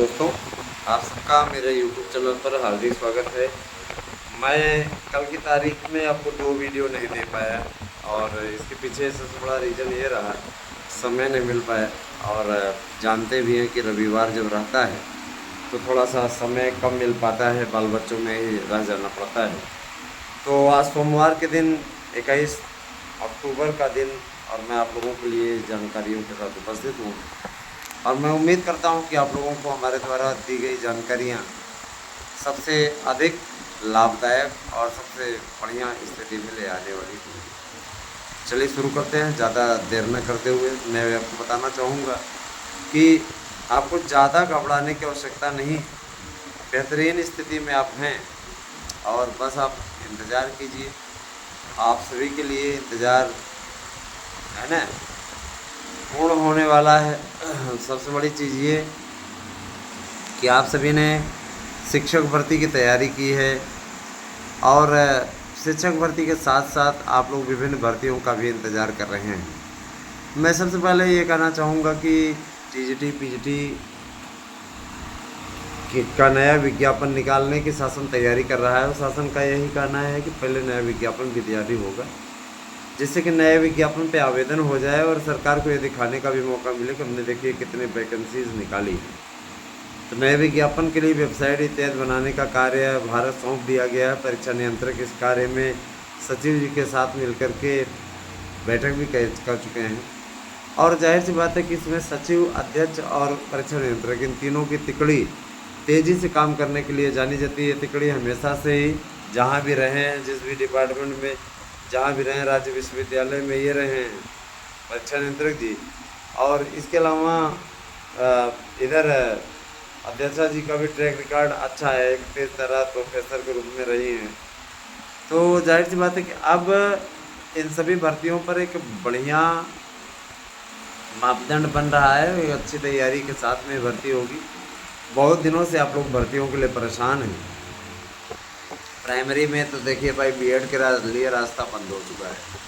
दोस्तों, आप सबका मेरे YouTube चैनल पर हार्दिक स्वागत है। मैं कल की तारीख में आपको 2 वीडियो नहीं दे पाया और इसके पीछे सबसे बड़ा रीज़न ये रहा, समय नहीं मिल पाया। और जानते भी हैं कि रविवार जब रहता है तो थोड़ा सा समय कम मिल पाता है, बाल बच्चों में ही रह जाना पड़ता है। तो आज सोमवार के दिन 21 अक्टूबर का दिन और मैं आप लोगों के लिए जानकारियों के साथ उपस्थित हूँ और मैं उम्मीद करता हूं कि आप लोगों को हमारे द्वारा दी गई जानकारियां सबसे अधिक लाभदायक और सबसे बढ़िया स्थिति में ले आने वाली होंगी। चलिए शुरू करते हैं। ज़्यादा देर न करते हुए मैं आपको बताना चाहूँगा कि आपको ज़्यादा घबराने की आवश्यकता नहीं, बेहतरीन स्थिति में आप हैं और बस आप इंतज़ार कीजिए। आप सभी के लिए इंतज़ार है ना पूर्ण होने वाला है। सबसे बड़ी चीज़ ये कि आप सभी ने शिक्षक भर्ती की तैयारी की है और शिक्षक भर्ती के साथ साथ आप लोग विभिन्न भर्तियों का भी इंतज़ार कर रहे हैं। मैं सबसे पहले ये कहना चाहूँगा कि टीजीटी पीजीटी का नया विज्ञापन निकालने की शासन तैयारी कर रहा है और शासन का यही कहना है कि पहले नया विज्ञापन भी जारी होगा, जिससे कि नए विज्ञापन पे आवेदन हो जाए और सरकार को ये दिखाने का भी मौका मिले कि हमने देखिए कितने वैकेंसीज निकाली है। तो नए विज्ञापन के लिए वेबसाइट इत्यादि बनाने का कार्य भारत सौंप दिया गया है। परीक्षा नियंत्रक इस कार्य में सचिव जी के साथ मिलकर के बैठक भी कर चुके हैं और जाहिर सी बात है कि इसमें सचिव, अध्यक्ष और परीक्षा नियंत्रक इन तीनों की तिकड़ी तेज़ी से काम करने के लिए जानी जाती है। तिकड़ी हमेशा से ही जहाँ भी रहें, जिस भी डिपार्टमेंट में जहाँ भी रहें, राज्य विश्वविद्यालय में ये रहे हैं परीक्षा नियंत्रक जी। और इसके अलावा इधर अध्यक्षा जी का भी ट्रैक रिकॉर्ड अच्छा है, एक तेज तर्रार प्रोफेसर के रूप में रही हैं। तो जाहिर सी बात है कि अब इन सभी भर्तियों पर एक बढ़िया मापदंड बन रहा है। एक अच्छी तैयारी के साथ में भर्ती होगी। बहुत दिनों से आप लोग भर्तियों के लिए परेशान हैं। प्राइमरी में तो देखिए भाई बीएड के लिए रास्ता बंद हो चुका है।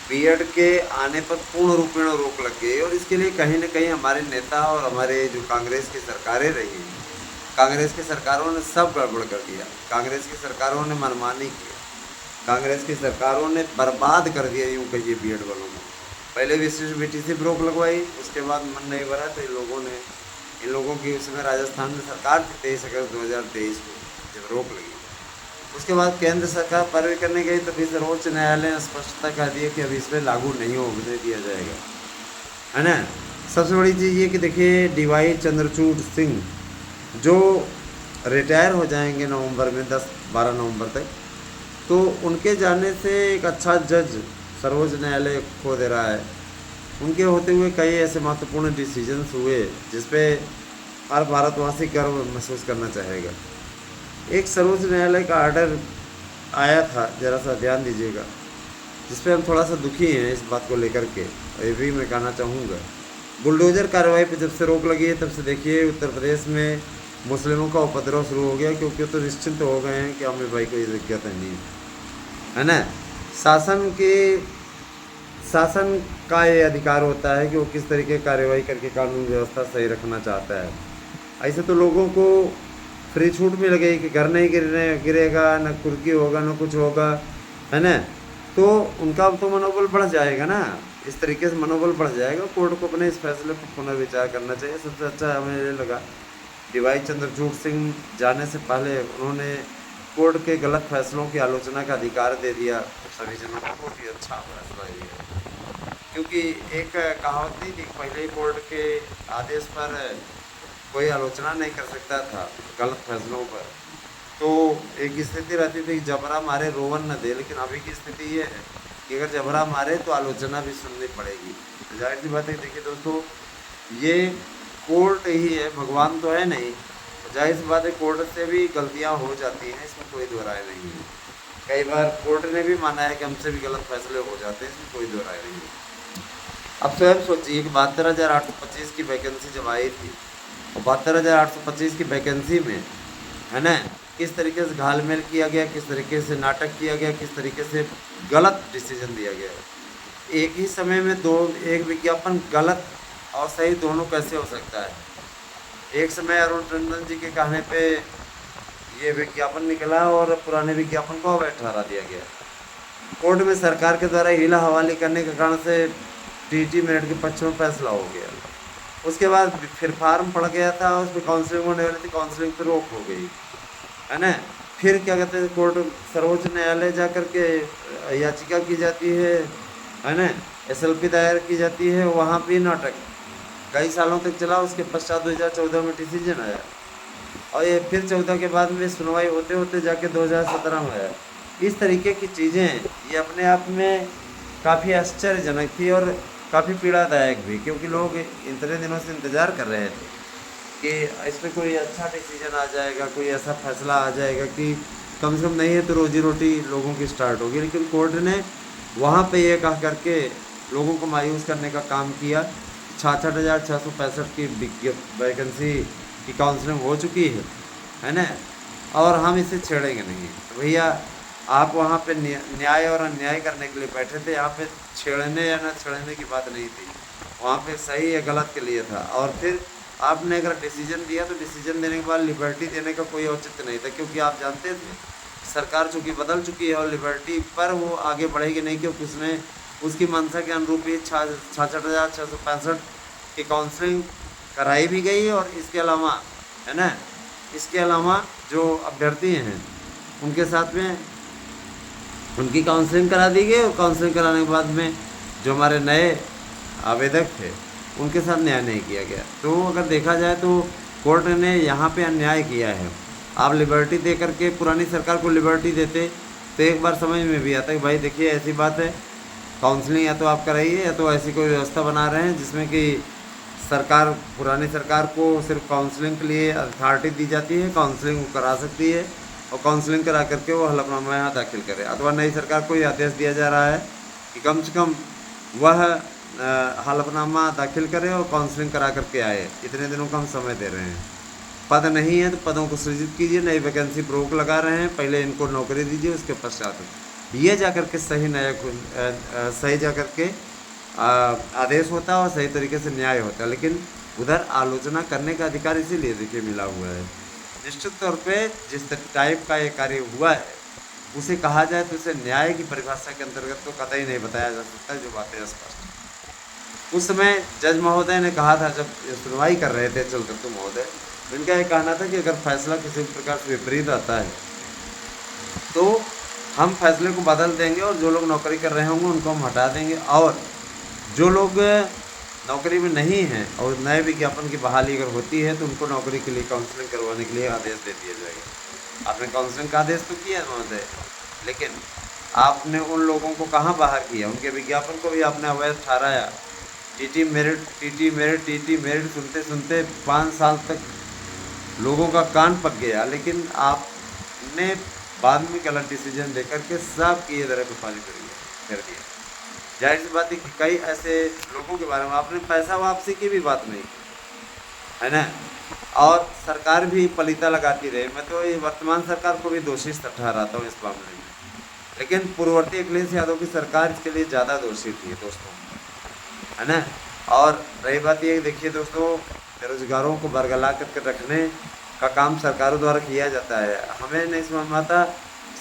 बीएड के आने पर पूर्ण रूपेण रोक लग गई और इसके लिए कहीं न कहीं हमारे नेता और हमारे जो कांग्रेस की सरकारें रही हैं, कांग्रेस की सरकारों ने सब गड़बड़ कर दिया। कांग्रेस की सरकारों ने मनमानी की, कांग्रेस की सरकारों ने बर्बाद कर दिया यूँ कहिए बीएड वालों को। पहले विशिष्ट बीटीसी पर रोक लगवाई, उसके बाद मन नहीं भरा तो इन लोगों की उसमें राजस्थान में सरकार थी 23 अगस्त 2023 को जब रोक लगी। उसके बाद केंद्र सरकार पैरवी करने गई तो फिर सर्वोच्च न्यायालय ने स्पष्टता कह दिया कि अभी इस पर लागू नहीं होने दिया जाएगा, है ना। सबसे बड़ी चीज़ ये कि देखिए डीवाई चंद्रचूड़ सिंह जो रिटायर हो जाएंगे नवंबर में 10-12 नवंबर तक, तो उनके जाने से एक अच्छा जज सर्वोच्च न्यायालय खो दे रहा है। उनके होते हुए कई ऐसे महत्वपूर्ण डिसीजंस हुए जिसपे हर भारतवासी गर्व महसूस करना चाहेगा। एक सर्वोच्च न्यायालय का आर्डर आया था, ज़रा सा ध्यान दीजिएगा, जिस पे हम थोड़ा सा दुखी हैं इस बात को लेकर के। और ये भी मैं कहना चाहूँगा, बुलडोज़र कार्रवाई पे जब से रोक लगी है तब से देखिए उत्तर प्रदेश में मुस्लिमों का उपद्रव शुरू हो गया, क्योंकि तो निश्चिंत हो गए हैं कि हमें भाई कोई दिक्कत नहीं है ना। शासन का ये अधिकार होता है कि वो किस तरीके की कार्रवाई करके कानून व्यवस्था सही रखना चाहता है। ऐसे तो लोगों को फ्री छूट मिल गई कि घर नहीं गिरेगा, न कुर्की होगा, न कुछ होगा, है ना। तो उनका तो मनोबल बढ़ जाएगा ना, इस तरीके से मनोबल बढ़ जाएगा। कोर्ट को अपने इस फैसले पर पुनर्विचार करना चाहिए। सबसे अच्छा हमें ये लगा डीवाई चंद्रचूड़ सिंह जाने से पहले उन्होंने कोर्ट के गलत फैसलों की आलोचना का अधिकार दे दिया सभी जनों को। बहुत ही अच्छा फैसला ये, क्योंकि एक कहावत नहीं थी, पहले ही कोर्ट के आदेश पर कोई आलोचना नहीं कर सकता था गलत फैसलों पर। तो एक स्थिति रहती थी जबरा मारे रोवन न दे, लेकिन अभी की स्थिति ये है कि अगर जबरा मारे तो आलोचना भी सुननी पड़ेगी। तो जाहिर सी बात है, देखिए दोस्तों, ये कोर्ट ही है, भगवान तो है नहीं। तो जाहिर सी बात है कोर्ट से भी गलतियां हो जाती हैं, इसमें कोई दो राय नहीं है। कई बार कोर्ट ने भी माना है कि हमसे भी गलत फैसले हो जाते हैं, इसमें कोई दो राय नहीं है। अब स्वयं सोचिए कि 72,825 की वैकेंसी जब आई थी, 72,825 की वैकेंसी में, है ना, किस तरीके से घालमेल किया गया, किस तरीके से नाटक किया गया, किस तरीके से गलत डिसीजन दिया गया। एक ही समय में एक विज्ञापन गलत और सही दोनों कैसे हो सकता है? एक समय अरुण टंडन जी के कहने पे ये विज्ञापन निकला और पुराने विज्ञापन को अवैध ठहरा दिया गया। कोर्ट में सरकार के द्वारा हीला हवाली करने के कारण से टीटी मेरठ के पक्ष में फैसला हो गया। उसके बाद फिर फार्म पड़ गया था, उसमें काउंसलिंग होने वाली थी, काउंसलिंग पर रोक हो गई, है ना। फिर क्या कहते हैं, कोर्ट सर्वोच्च न्यायालय जा कर के याचिका की जाती है ना, एसएलपी दायर की जाती है, वहाँ भी नाटक कई सालों तक चला। उसके पश्चात 2014 में डिसीजन आया और ये फिर 14 के बाद में सुनवाई होते होते जाके 2017 में आया। इस तरीके की चीज़ें ये अपने आप में काफ़ी आश्चर्यजनक थी और काफ़ी पीड़ादायक भी, क्योंकि लोग इतने दिनों से इंतज़ार कर रहे थे कि इसमें कोई अच्छा डिसीजन आ जाएगा, कोई ऐसा फैसला आ जाएगा कि कम से कम नहीं है तो रोजी रोटी लोगों की स्टार्ट होगी। लेकिन कोर्ट ने वहाँ पे ये कह करके लोगों को मायूस करने का काम किया। 66,665 की वैकेंसी की काउंसलिंग हो चुकी है ना, और हम इसे छेड़ेंगे नहीं। तो भैया आप वहाँ पे न्याय और अन्याय करने के लिए बैठे थे, यहाँ पे छेड़ने या न छेड़ने की बात नहीं थी, वहाँ पे सही या गलत के लिए था। और फिर आपने अगर डिसीजन दिया तो डिसीजन देने के बाद लिबर्टी देने का कोई औचित्य नहीं था, क्योंकि आप जानते थे सरकार चूँकि बदल चुकी है और लिबर्टी पर वो आगे बढ़ेगी नहीं, क्योंकि उसने उसकी मंशा के अनुरूप ही 66,665 की काउंसलिंग कराई भी गई। और इसके अलावा, है ना, इसके अलावा जो अभ्यर्थी हैं उनके साथ में उनकी काउंसलिंग करा दी गई, और काउंसलिंग कराने के बाद में जो हमारे नए आवेदक थे उनके साथ न्याय नहीं किया गया। तो अगर देखा जाए तो कोर्ट ने यहाँ पे अन्याय किया है। आप लिबर्टी दे करके पुरानी सरकार को लिबर्टी देते तो एक बार समझ में भी आता कि भाई देखिए ऐसी बात है, काउंसलिंग या तो आप कराइए या तो ऐसी कोई व्यवस्था बना रहे हैं जिसमें कि सरकार, पुरानी सरकार को सिर्फ काउंसलिंग के लिए अथॉरिटी दी जाती है, काउंसलिंग वो करा सकती है और काउंसलिंग करा करके वो हलफनामा यहाँ दाखिल करे। अथवा नई सरकार को ये आदेश दिया जा रहा है कि कम से कम वह हलफनामा दाखिल करे और काउंसलिंग करा करके आए। इतने दिनों का हम समय दे रहे हैं, पद नहीं है तो पदों को सृजित कीजिए, नई वैकेंसी पर रोक लगा रहे हैं, पहले इनको नौकरी दीजिए, उसके पश्चात ये जा कर के सही जा कर के आदेश होता है और सही तरीके से न्याय होता है। लेकिन उधर आलोचना करने का अधिकार इसीलिए देखिए मिला हुआ है। निश्चित तौर पे जिस टाइप का ये कार्य हुआ है उसे कहा जाए तो उसे न्याय की परिभाषा के अंतर्गत तो कतई नहीं बताया जा सकता, जो बातें स्पष्ट। उस समय जज महोदय ने कहा था, जब सुनवाई कर रहे थे चलतत्तु महोदय, इनका ये कहना था कि अगर फैसला किसी प्रकार से विपरीत आता है तो हम फैसले को बदल देंगे और जो लोग नौकरी कर रहे होंगे उनको हम हटा देंगे, और जो लोग नौकरी में नहीं हैं और नए विज्ञापन की बहाली अगर होती है तो उनको नौकरी के लिए काउंसलिंग करवाने के लिए आदेश दे दिया जाएगा। आपने काउंसलिंग का आदेश तो किया महोदय, लेकिन आपने उन लोगों को कहाँ बाहर किया, उनके विज्ञापन को भी आपने अवैध ठहराया। टीटी मेरिट सुनते सुनते 5 साल तक लोगों का कान पक गया, लेकिन आपने बाद में गलत डिसीजन देकर के सब की तरह पे पानी कर दिया। जाहिर सी बात है कि कई ऐसे लोगों के बारे में आपने पैसा वापसी की भी बात नहीं की, है ना, और सरकार भी पलीता लगाती रही। मैं तो ये वर्तमान सरकार को भी दोषी ठहराता हूँ इस मामले में, लेकिन पूर्ववर्ती अखिलेश यादव की सरकार इसके लिए ज़्यादा दोषी थी दोस्तों, है ना। और रही बात ये, देखिए दोस्तों, बेरोजगारों को बरगला करके रखने का काम सरकारों द्वारा किया जाता है। हमें नहीं समझ आता,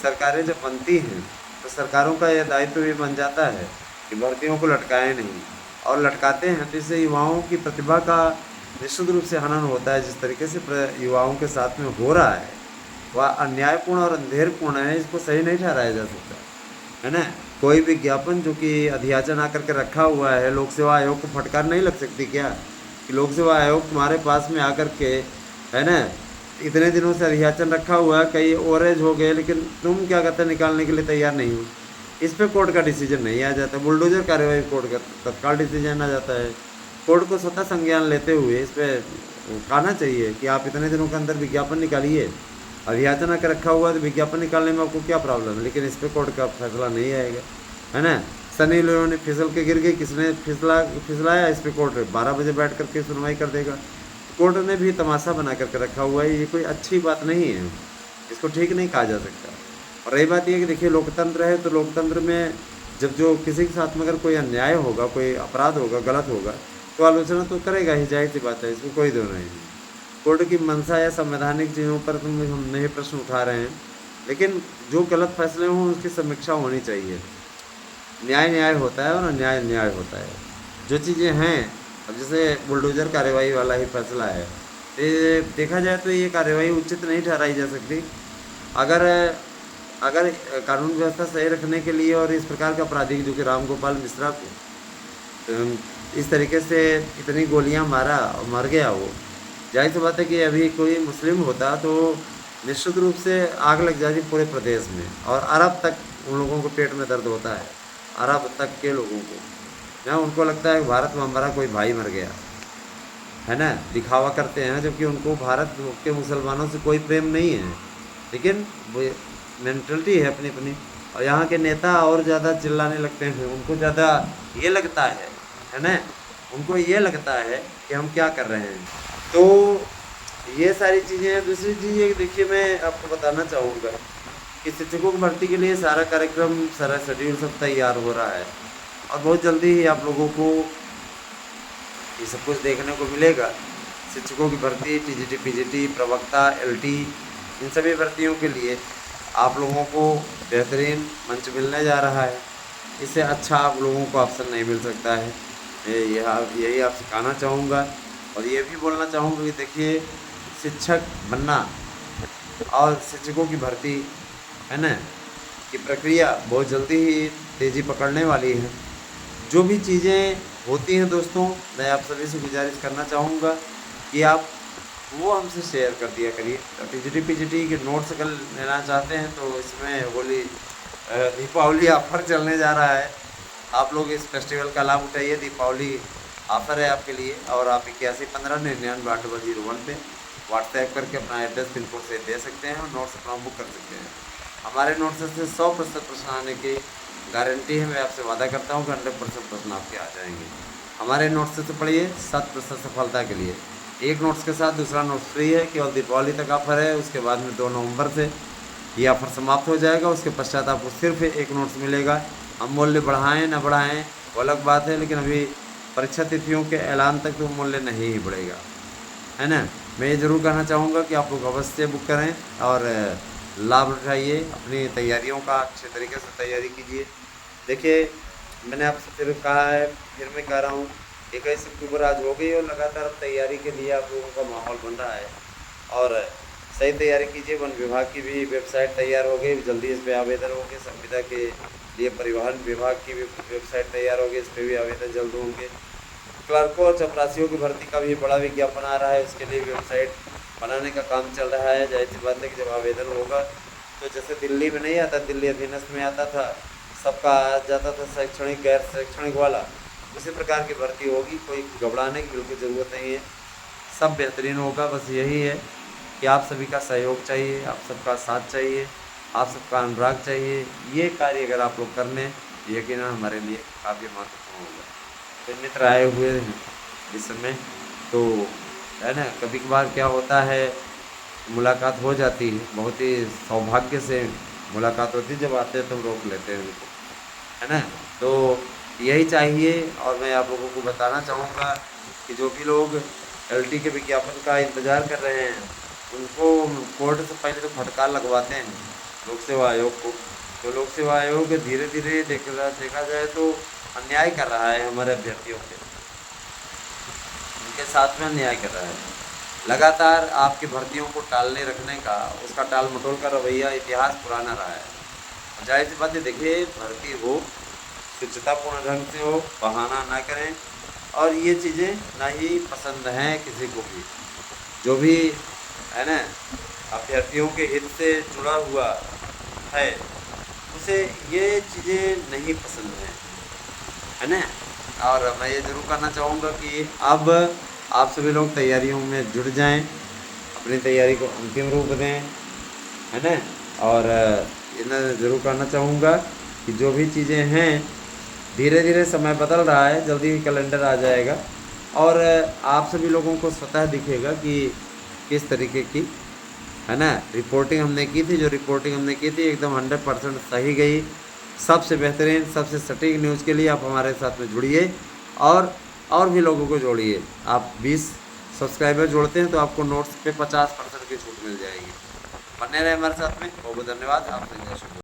सरकारें जब बनती हैं तो सरकारों का यह दायित्व भी बन जाता है कि भर्तियों को लटकाएं नहीं, और लटकाते हैं तो इससे युवाओं की प्रतिभा का निश्चित रूप से हनन होता है। जिस तरीके से युवाओं के साथ में हो रहा है वह अन्यायपूर्ण और अंधेरपूर्ण है, इसको सही नहीं ठहराया जा सकता, है ना। कोई विज्ञापन जो कि अधियाचन आकर के रखा हुआ है, लोक सेवा आयोग को फटकार नहीं लग सकती क्या कि लोक सेवा आयोग तुम्हारे पास में आकर के, है ना, इतने दिनों से अधियाचन रखा हुआ है, कई ओवरेज हो गए, लेकिन तुम क्या कहते हैं निकालने के लिए तैयार नहीं हो। इस पे कोर्ट का डिसीजन नहीं आ जाता, बुलडोजर कार्यवाही कोर्ट का तत्काल डिसीजन आ जाता है। कोर्ट को स्वतः संज्ञान लेते हुए इस पर कहना चाहिए कि आप इतने दिनों के अंदर विज्ञापन निकालिए, अधियाचन आकर रखा हुआ है तो विज्ञापन निकालने में आपको क्या प्रॉब्लम है। लेकिन इस पर कोर्ट का फैसला नहीं आएगा, है ना। सनी लियोन ने फिसल के गिर गई, किसने फिसलाया, इस पर कोर्ट 12 बजे बैठ करके सुनवाई कर देगा। कोर्ट ने भी तमाशा बना करके रखा हुआ है, ये कोई अच्छी बात नहीं है, इसको ठीक नहीं कहा जा सकता। और रही बात यह कि देखिए लोकतंत्र है, तो लोकतंत्र में जब जो किसी के साथ में अगर कोई अन्याय होगा, कोई अपराध होगा, गलत होगा, तो आलोचना तो करेगा ही, जाहिर सी बात है, इसमें कोई दो नहीं। कोर्ट की मंशा या संवैधानिक चीज़ों पर तुम हम नहीं प्रश्न उठा रहे हैं, लेकिन जो गलत फैसले हों उसकी समीक्षा होनी चाहिए। न्याय न्याय होता है और अन्याय न्याय होता है। जो चीज़ें हैं, अब जैसे बुलडोज़र कार्रवाई वाला ही फैसला है, ये देखा जाए तो ये कार्रवाई उचित नहीं ठहराई जा सकती। अगर अगर कानून व्यवस्था सही रखने के लिए और इस प्रकार का अपराधी जो कि राम गोपाल मिश्रा को इस तरीके से इतनी गोलियां मारा और मर गया, वो जाहिर सी बात है कि अभी कोई मुस्लिम होता तो निश्चित रूप से आग लग जाती पूरे प्रदेश में, और अरब तक उन लोगों को पेट में दर्द होता है, अरब तक के लोगों को ना, उनको लगता है भारत में हमारा कोई भाई मर गया है ना, दिखावा करते हैं, जबकि उनको भारत के मुसलमानों से कोई प्रेम नहीं है, लेकिन वो मेंटलिटी है अपनी अपनी। और यहाँ के नेता और ज़्यादा चिल्लाने लगते हैं, उनको ज़्यादा ये लगता है ना, उनको ये लगता है कि हम क्या कर रहे हैं। तो ये सारी चीज़ें हैं। दूसरी चीज़ ये देखिए, मैं आपको बताना चाहूँगा कि शिक्षकों की भर्ती के लिए सारा कार्यक्रम, सारा शेड्यूल सब तैयार हो रहा है, और बहुत जल्दी ही आप लोगों को ये सब कुछ देखने को मिलेगा। शिक्षकों की भर्ती, टीजीटी, पीजीटी, प्रवक्ता, एलटी, इन सभी भर्तियों के लिए आप लोगों को बेहतरीन मंच मिलने जा रहा है। इससे अच्छा आप लोगों को ऑप्शन नहीं मिल सकता है। मैं यही आपसे कहना चाहूँगा, और ये भी बोलना चाहूँगा कि देखिए, शिक्षक बनना और शिक्षकों की भर्ती है ना की प्रक्रिया बहुत जल्दी ही तेज़ी पकड़ने वाली है। जो भी चीज़ें होती हैं दोस्तों, मैं आप सभी से गुजारिश करना चाहूँगा कि आप वो हमसे शेयर कर दिया करिए। टीजीटी पीजीटी के नोट्स अगर लेना चाहते हैं तो इसमें होली दीपावली ऑफर चलने जा रहा है, आप लोग इस फेस्टिवल का लाभ उठाइए। दीपावली ऑफर है आपके लिए, और आप 8115998101 पे व्हाट्सएप करके अपना एड्रेस पिन कोड से दे सकते हैं और नोट्स अपना बुक कर सकते हैं। हमारे नोट्स से 100% प्रश्न आने की गारंटी है। मैं आपसे वादा करता हूँ कि 100% प्रश्न आपके आ जाएंगे। हमारे नोट्स से पढ़िए 7% सफलता के लिए। एक नोट्स के साथ दूसरा नोट्स फ्री है, केवल दीपावली तक ऑफर है। उसके बाद में 2 नवंबर से ये ऑफर समाप्त हो जाएगा। उसके पश्चात आपको सिर्फ एक नोट्स मिलेगा। हम मूल्य बढ़ाएं ना बढ़ाएं वो अलग बात है, लेकिन अभी परीक्षा तिथियों के ऐलान तक तो मूल्य नहीं ही बढ़ेगा, है ना। मैं ये ज़रूर कहना चाहूँगा कि आप लोग अवश्य बुक करें और लाभ उठाइए, अपनी तैयारियों का अच्छे तरीके से तैयारी कीजिए। देखिए, मैंने आपसे फिर कहा है, फिर मैं कह रहा हूँ, 21 अक्टूबर आज हो गई और लगातार तैयारी के लिए आप लोगों का माहौल बन रहा है, और सही तैयारी कीजिए। वन विभाग की भी वेबसाइट तैयार हो गई, जल्दी इस पर आवेदन होंगे। संविदा के लिए परिवहन विभाग की भी वेबसाइट तैयार होगी, इस पर भी आवेदन जल्द होंगे। क्लर्कों और चपरासियों की भर्ती का भी बड़ा विज्ञापन आ रहा है, उसके लिए वेबसाइट बनाने का काम चल रहा है। जाहिर सी बात है कि जब आवेदन होगा तो जैसे दिल्ली में नहीं आता, दिल्ली अधीनस्थ में आता था, सबका आ जाता था शैक्षणिक गैर शैक्षणिक वाला, उसी प्रकार की भर्ती होगी। कोई घबराने की बिल्कुल ज़रूरत नहीं है, सब बेहतरीन होगा। बस यही है कि आप सभी का सहयोग चाहिए, आप सबका साथ चाहिए, आप सबका अनुराग चाहिए। ये कार्य अगर आप लोग कर लें, यकीनन हमारे लिए काफ़ी महत्वपूर्ण होगा। तो मित्र आए हुए हैं इस समय, तो है ना, कभी कभार क्या होता है, मुलाकात हो जाती है, बहुत ही सौभाग्य से मुलाकात होती है, जब आते हैं तो रोक लेते हैं उनको, है ना। तो यही चाहिए। और मैं आप लोगों को बताना चाहूँगा कि जो भी लोग एलटी के विज्ञापन का इंतज़ार कर रहे हैं, उनको कोर्ट से पहले तो फटकार लगवाते हैं लोक सेवा आयोग को। तो लोक सेवा आयोग धीरे धीरे देखा जाए तो अन्याय कर रहा है हमारे अभ्यर्थियों के, उनके साथ में अन्याय कर रहा है। लगातार आपकी भर्तियों को टालने रखने का, उसका टाल मटोल का रवैया इतिहास पुराना रहा है। जाहिर सी बात है, देखिए, भर्ती हो, शुचितापूर्ण ढंग से हो, बहाना ना करें, और ये चीज़ें ना ही पसंद हैं किसी को भी। जो भी है ना अभ्यर्थियों के हित से जुड़ा हुआ है, उसे ये चीज़ें नहीं पसंद हैं, है ना। और मैं ये ज़रूर कहना चाहूँगा कि अब आप सभी लोग तैयारियों में जुट जाएं, अपनी तैयारी को अंतिम रूप दें, है ना। और इन्हें ज़रूर कहना चाहूँगा कि जो भी चीज़ें हैं, धीरे धीरे समय बदल रहा है, जल्दी ही कैलेंडर आ जाएगा, और आप सभी लोगों को स्वतः दिखेगा कि किस तरीके की, है ना, रिपोर्टिंग हमने की थी। जो रिपोर्टिंग हमने की थी एकदम 100% सही गई। सबसे बेहतरीन, सबसे सटीक न्यूज़ के लिए आप हमारे साथ में जुड़िए, और भी लोगों को जोड़िए। आप 20 सब्सक्राइबर जोड़ते हैं तो आपको नोट्स पे 50% की छूट मिल जाएगी। बने रहे हमारे साथ में। बहुत बहुत धन्यवाद। आपसे जय श्री कृष्ण।